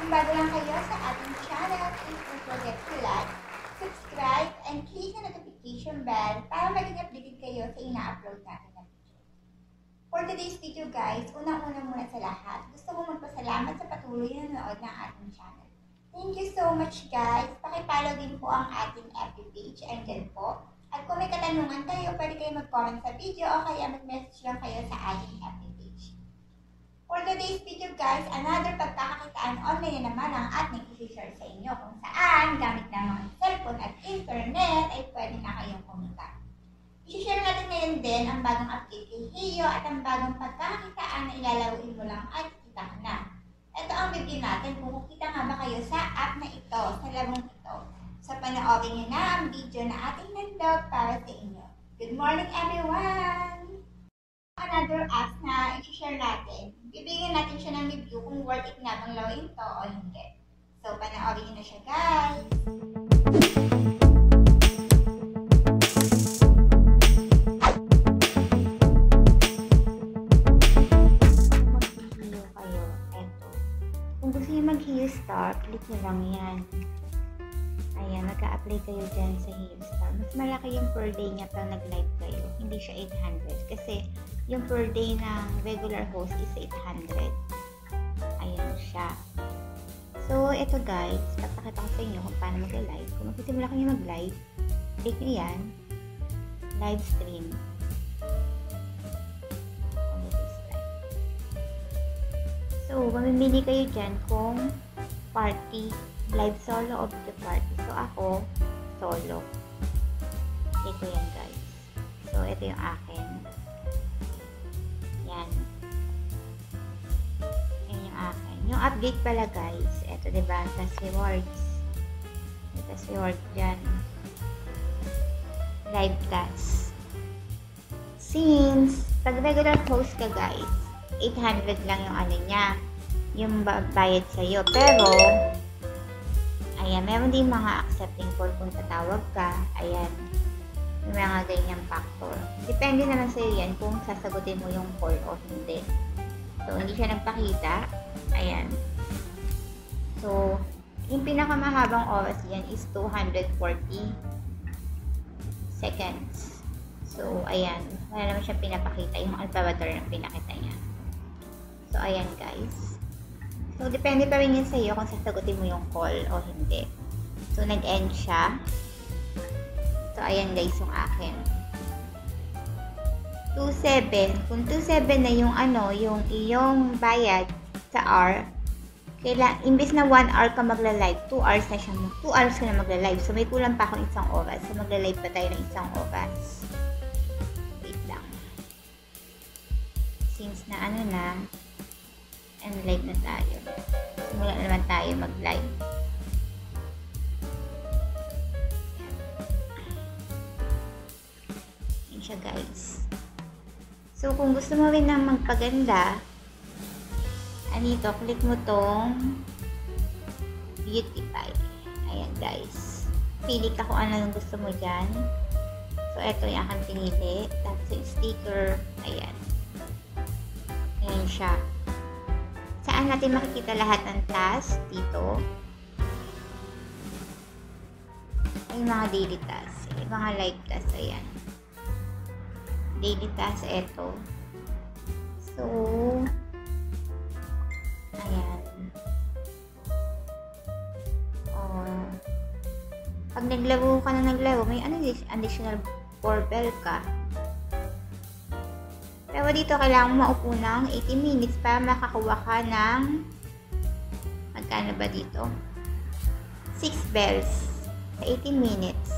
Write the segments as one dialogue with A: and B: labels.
A: Kung bago lang kayo sa ating channel, please don't forget to like, subscribe, and click the notification bell para maging updated kayo sa ina-upload natin na video. For today's video guys, unang-una muna sa lahat, gusto ko magpasalamat sa patuloy na nanonood ng ating channel. Thank you so much guys. Pakipollow din po ang ating FB page, andyan po. At kung may katanungan kayo, pwede kayo mag-comment sa video o kaya mag-message lang kayo sa ating FB page. For today's video guys, another pagkakakitaan online na naman ang ating i-share sa inyo kung saan gamit ng mga cellphone at internet ay pwede na kayong kumita. I-share natin ngayon din ang bagong update kay Heyo at ang bagong pagkakakitaan na ilalaruin mo lang at kita ka na. Ito ang review natin kung kukita nga ba kayo sa app na ito, sa larong ito. So panoorin nyo na ang video na ating nandog para sa inyo. Good morning everyone! Another apps na i-share natin, bibigyan natin siya ng review kung worth it nga bang laruin ito o hindi. So panoorin nyo na siya guys! Kung gusto nyo mag-Heyo Star, click nyo lang yan. Ayan, mag-a-apply kayo dyan sa Heyo Star. Mas malaki yung per day niya pag nag-live kayo. Hindi siya 800. Kasi yung per day ng regular host is 800. Ayan siya. So, ito guys, papakita ko sa inyo kung paano mag-live. Kung magsisimula kayo mag-live, click nyo yan. Live stream. So, mamimili kayo dyan kung party, live solo o video party. So, ako, solo. Click ko yan guys. So, ito yung akin. Yan. Yan yung akin. Yung update pala guys, ito diba, tas rewards. Tas reward dyan. Live task. Since, pag regular host ka guys, 800 lang yung ano niya, yung bayad sa'yo. Pero, ayan, meron din mga accepting call kung tatawag ka. Ayan, yung mga ganyang factor. Depende naman sa'yo yan kung sasagutin mo yung call o hindi. So, hindi siya nagpakita. Ayan. So, yung pinakamahabang oras yan is 240 seconds. So, ayan. Wala naman siya pinapakita. Yung alphabet na pinakita niya. So, ayan guys. So, depende pa rin yun sa iyo kung sasagutin mo yung call o hindi. So, nag-end siya. So, ayan guys yung akin. 2.7. Kung 2.7 na yung ano, yung iyong bayad sa hour, imbes na 1 hour ka magla-live, 2 hours na siya. 2 hours ka na magla-live. So, may kulang pa akong isang oras. So, magla-live pa tayo ng isang oras. Wait lang. Since na ano na, and live na tayo. Simula naman tayo mag-live. Yan siya guys. So, kung gusto mo rin ng magpaganda, anito, click mo tong beautify. Ayan guys. Pili ka kung ano yung gusto mo dyan. So, ito yung aking pinili. Tapos yung sticker, ayan. Ayan siya. Saan natin makikita lahat ng task? Dito. Ay, mga daily task. Ay, mga live task. Ayan. Daily task, eto. So, ayan. Oh, pag naglaro ka na naglaro, may additional doorbell ka. Pero dito, kailangan maupo ng 80 minutes para makakuha ka ng magkano ba dito? 6 bells sa 80 minutes.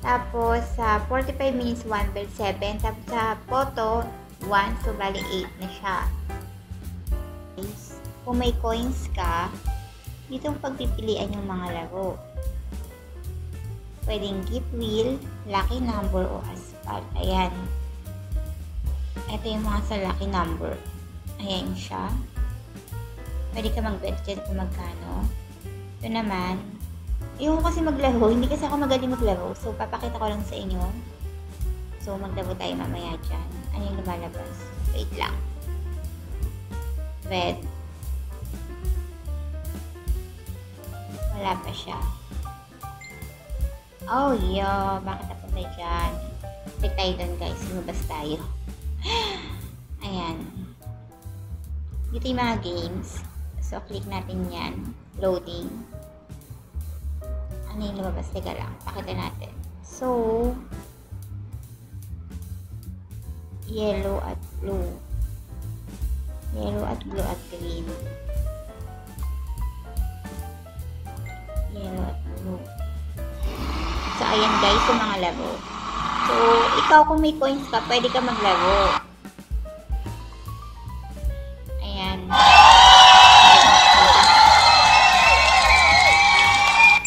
A: Tapos, sa 45 minutes, 1 bell, 7. Tapos, sa photo, 1. So, bali 8 na siya. Kung may coins ka, dito pagpipilian yung mga laro. Pwedeng gift wheel, lucky number, o asphalt. Ayan. Ito yung mga sa lucky number. Ayan siya. Pwede ka mag-bet dyan kung magkano. Ito naman. Yung kasi maglaro. Hindi kasi ako magaling maglaro. So, papakita ko lang sa inyo. So, maglaro tayo mamaya dyan. Ano yung lumalabas? Wait lang. Red.
B: Wala pa siya. Oh, yo. Bakit napunta dyan? Click tayo dun, guys. Lumabas tayo. Ayan. Dito yung mga games. So, click natin yan. Loading. Ano yung lumabas? Teka lang. Pakita natin. So, yellow at blue. Yellow at blue at green. Yellow at blue. So, ayan guys, yung mga laro. So, ikaw kung may coins ka, pwede ka maglaro. Ayan.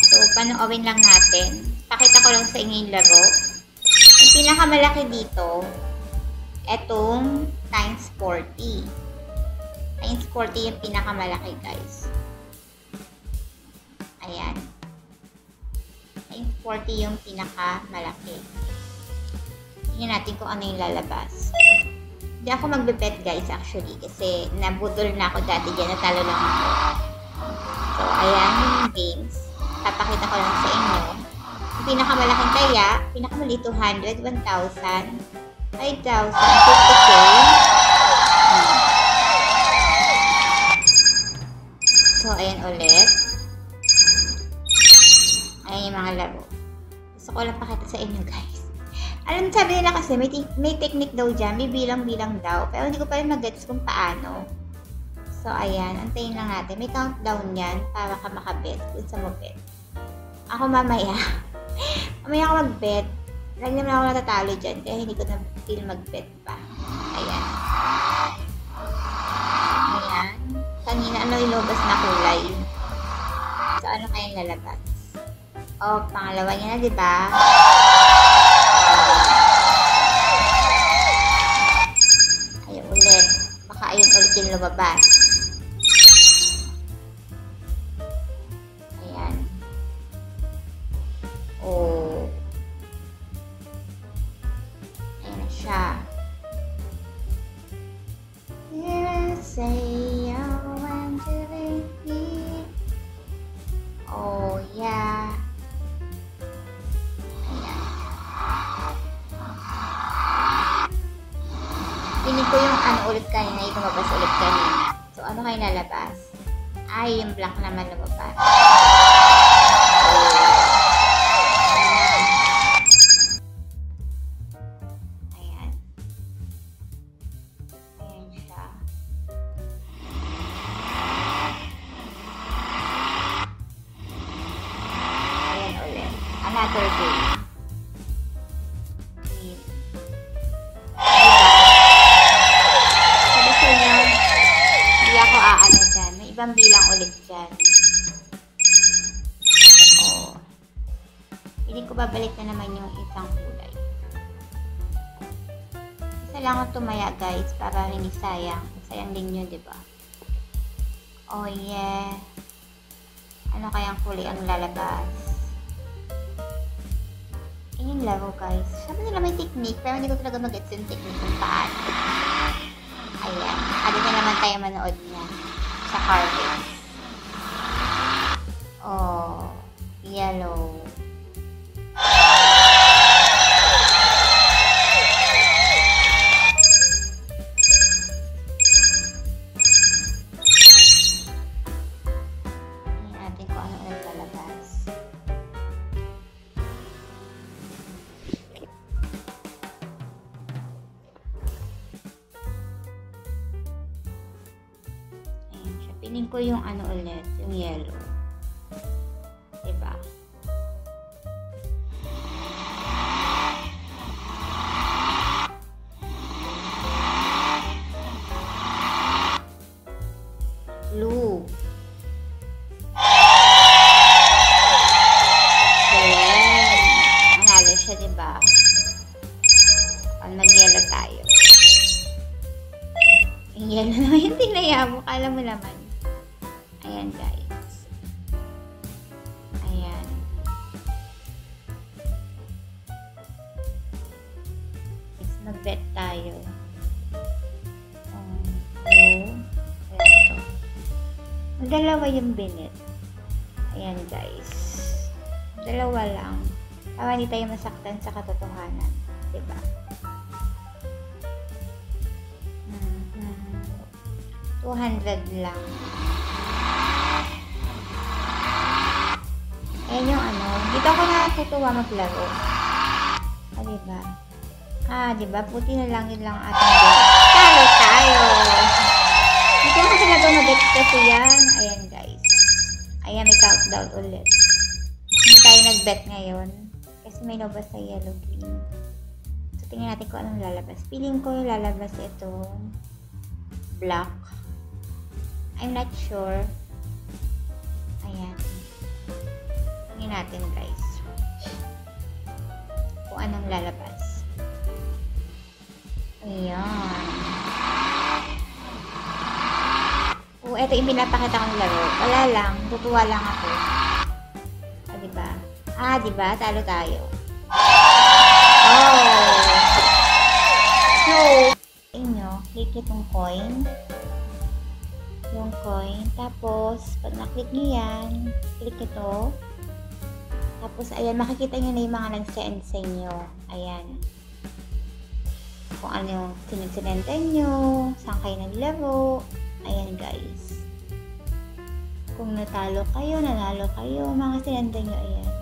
B: So, panoorin lang natin. Pakita ko lang sa inyo yung laro. Yung pinakamalaki dito, etong times 40. Times 40 yung pinakamalaki, guys. Ayan. Times 40 yung pinakamalaki. Tingnan natin kung ano yung lalabas. Hindi ako magbe-bet, guys, actually. Kasi nabudol na ako dati dyan. Natalo lang ako. So, ayan yung games. Papakita ko lang sa inyo. Yung pinakamalaking kaya, pinakamali 200, 1,000, 5,000, 50K. So, ayan ulit. Ayan yung mga laro. Gusto ko lang pakita sa inyo, guys. Alam, sabi nila kasi, may technique daw dyan. May bilang-bilang daw. Pero hindi ko pa rin mag-gets kung paano. So, ayan. Antayin lang natin. May countdown yan para ka makabet kung sa mo bet. Ako mamaya. Mamaya ako mag-bet. Lagi naman ako natatalo dyan. Kaya hindi ko na feel mag-bet pa. Ayan. Ayan. Kanina, ano yung lobas na kulay? So, ano kayang lalabas? Oh, pangalawa niya na, diba? Ayun ulit. Baka ayun ulit yung lumabas. Ayan. Oh. Ayan na siya. Say you want to be. Oh, yeah. Pinig ko yung ano ulit kanina, yung lumabas ulit kanina. So, ano kayo lalabas? Ay, yung black naman lumabas. Ayan. Ayan siya. Ayan ulit. Another game. Ibang bilang ulit dyan. Oh. Hindi ko babalik na naman yung isang kulay. Isa lang ako tumaya, guys, para hindi sayang. Sayang din yun, diba? Oh, yeah. Ano kayang kulay ang lalabas? Yung laro, guys. Sabi nila may technique, pero hindi ko talaga mag-gets yung technique kung paano. Ayan. Adi na naman tayo manood niya. Sa harvest. Oh, yellow. Tingnan natin kung ano ulit lalabas. Piling ko yung ano ulit, yung yellow. Diba? Blue. Ayan. Nanalo siya, diba? Pag nag-yellow tayo. Yung yellow naman yung tinayabo. Kala mo naman. Ayan, guys. Ayan. Let's mag-bet tayo. Ito. Magdalawa yung binet. Ayan guys. Dalawa lang. Para hindi tayo masaktan sa katotohanan. Diba? 200 lang. Ayan yung ano. Dito ako natutuwa maglaro. Diba? Diba? Puti na lang yun lang ating bet. Talo tayo! Dito ako sila ito na-bet kasi yan. Ayan guys. Ayan, may countdown ulit. Hindi tayo nag-bet ngayon. Kasi may nabas sa yellow green. So, tingnan natin kung anong lalabas. Feeling ko yung lalabas ito black. I'm not sure. Ayan. Tingnan natin guys. Kung anong lalabas. Ayan. Ito yung pinapakita kong laro. Wala lang. Tutuwa lang ako. Diba? Diba? Talo tayo. So, inyo, click itong coin. Yung coin. Tapos, pag naklik nyo yan, click ito. Tapos, ayan, makikita nyo na yung mga nag-send sa inyo. Ayan. Kung ano yung sinendan nyo, saan kayo naglaro. Ayan, guys. Kung natalo kayo, nanalo kayo, mga sinendan nyo, ayan.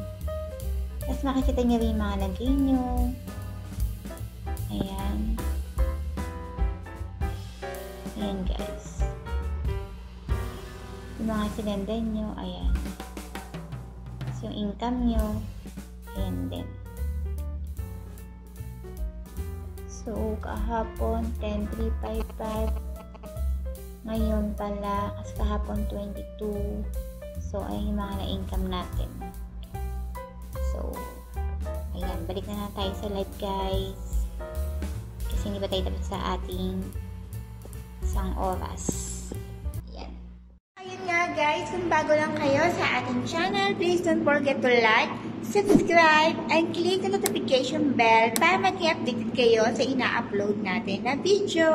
B: Tapos, makikita nyo rin yung mga nag-gain nyo. Ayan. Ayan, guys. Yung mga sinendan nyo, ayan. Tapos, yung income nyo, ayan din. So, kahapon, 10,355. Ngayon pala, kasi kahapon 22. So, ayun yung mga na-income natin. So, ayan. Balik na tayo sa live, guys. Kasi hindi ba tayo tapos sa ating isang oras. Ayan. Ayun nga, guys. Kung bago lang kayo sa ating channel, please don't forget to like, subscribe, and click the notification bell para mag-update kayo sa ina-upload natin na video.